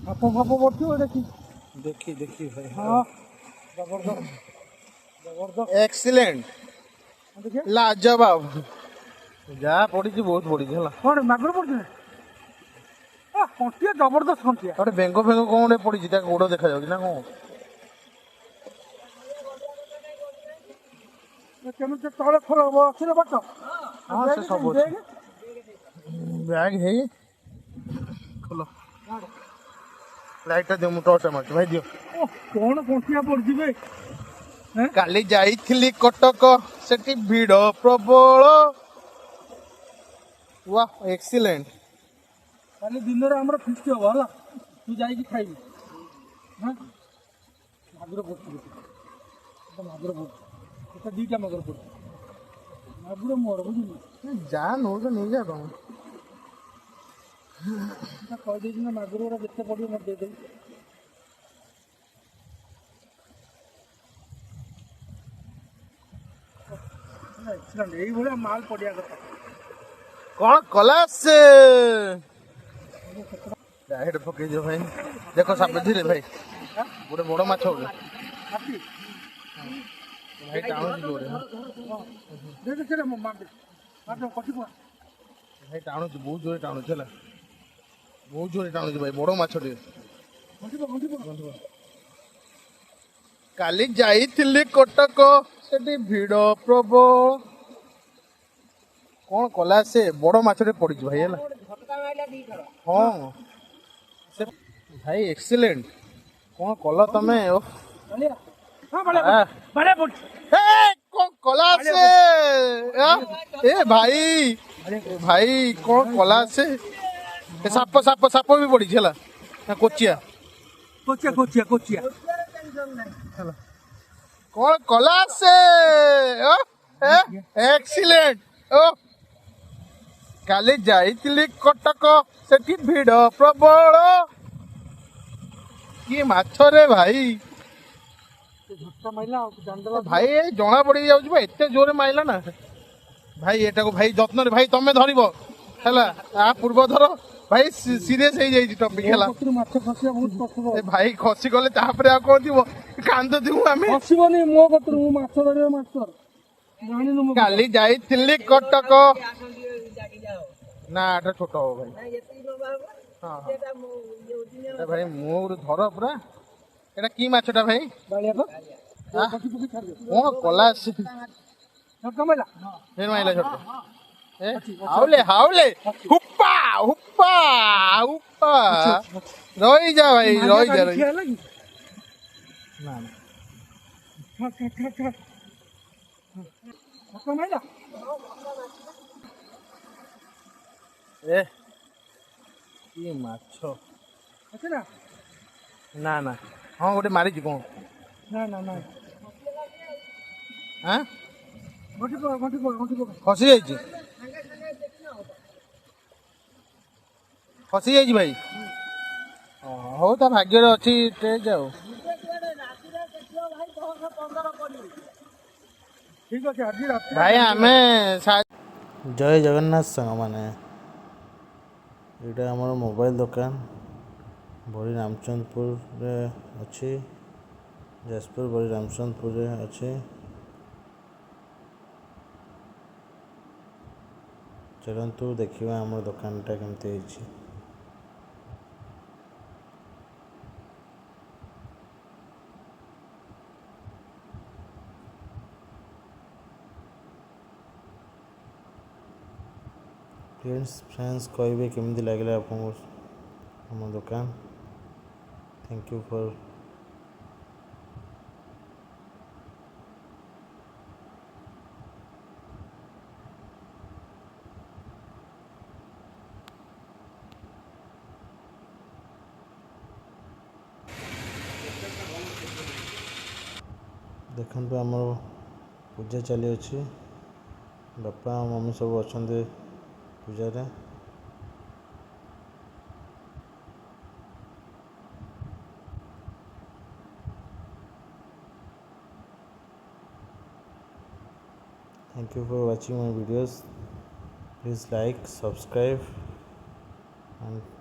Half ଫାପ ପଡୁଥିବ ଦେଖି देखी देखी भाई ହଁ ଜବରଦସ୍ତ ଜବରଦସ୍ତ एक्सीलेंट ଦେଖିଆ लाजवाब जहाँ पड़ी बहुत पड़ी है କ'ଣ ମାଗୁର ପଡୁଛି କଣ୍ଟିଆ ଜବରଦସ୍ତ କଣ୍ଟିଆ गोटे बेंग फेंग कौन गोटे पड़ी गोड़ देखा जाऊँ ना कौन କେମିତି ତଳେ ଖୋଲ ଅଛି ନା ବାଟ हाँ से सब बैग है खोलो लाइट दियो मु टॉर्च मारछ भाई दियो କ'ଣ କଣ୍ଟିଆ ପଡୁଛି ବେ काली जाइथिली कटक सेठी भिड़ प्रबल वाह एक्सीलेंट କାଲି ଦିନରେ ଆମର ଫିଷ୍ଟ ହବ ହେଲା ତୁ ଯାଇକି ଖାଇବୁ ହଁ ମାଗୁର ପଡୁଛି ମାଗୁର ପଡୁଛି ଏଟା ଦିଟା ମାଗୁର ପଡୁଛି ମାଗୁର ମୋର ବୁଝିଲୁ जा नो तो नहीं जा तुम କହିଦେଇଛି ନା ମାଗୁର ଗୁଡ଼ା ଯେତେ ପଡ଼ିବ ମୋତେ ଦେଇଦେବି ଏକ୍ସଲେଣ୍ଟ ଏଇଭଳିଆ ମାଲ ପଡ଼ିବା କଥା कौन कला से डायरेक्ट पकई दियो भाई देखो सब धीरे भाई गोटे बड़ माछ हो ହାପି भाई टाणु जोरे ଦେଖ ସେଟା ମୋ ମାର କଟି ପକା भाई टाणु बहुत जोरे टाणु चला बहुत जोरे टाणु भाई बड़ माछ टे ଘଣ୍ଟି ପକା काली जाइथिली कटक सेठी भिड़ प्रबल कौन कला से बड़ माछटे पड़ी भाई है हाँ से भाई एक्सीलेंट कौन कल तमें कौन कला से ए भाई भाई कौन कला से साप साप साप भी पड़ी है कोचिया କୋଚିଆ କୋଚିଆ କୋଚିଆ कौन कला से एक्सीलेंट ओ काली जाइथिली कटक सेठी भिड़ प्रबल कि माछ रे भाई ଝଟକା ମାଇଲା ଆଉ ଦାଣ୍ଡର भाई जना पड़ जाऊँ एत जोरे माइला ना भाई एटा को भाई जत्न रे भाई तमे धरिबो हैला आ पूर्व धर भाई सीरियस हो जाई टॉपिक हैला ମାଛ ଖସିବା ବହୁତ କଷ୍ଟ ए भाई खसी गले तापरे आ कोन दिबो कांद दिबु आमे ଖସିବନି ମୋ କତରୁ ମୁଁ ମାଛ ଧରିବା ମାଷ୍ଟର ଜାଣିନୁ ମୁଁ काली जाइथिली कटक ना एटा छोट हो भाई हाँ हाँ भाई मोर धर पूरा एटा की माछटा भाई ବାଳିଆ ତ हाँ? ପକି ପକି ଛାଡିବ कौन कला से ଝଟକା ମାଇଲା फिर माइला छोट ए हावले हावले हुप्पा हुप्पा हुप्पा रही जा भाई रही जा रही ଠିଆ ହେଲା କି ना ना ଝଟକା ମାଇଲା ए की माछ ଅଛି ନା ना ना हाँ गोटे मारी कौन ନା ନା ନା हाँ ଘଣ୍ଟି ପକା ଘଣ୍ଟି ପକା ଘଣ୍ଟି ପକା खसी जाइए खसी जाइए भाई हो ता भाग्य अच्छी ट्रेज आउ ଠିକ ଅଛି ଆଜି ରାତି भाई आमे जय जगन्नाथ सांग माने यहाँ आम मोबाइल दुकान बड़ी रामचंद्रपुर रे अच्छी जाजपुर बड़ी रामचंद्रपुर रे अच्छी चलतु देखा आम दुकानटा केमती है फ्रेंड्स कहे केमती लगे आपको आम दुकान थैंक यू फॉर देखु आम पूजा चली अच्छी बापा मम्मी सब अच्छा पूजा रे Thank you for watching my videos. Please like, subscribe and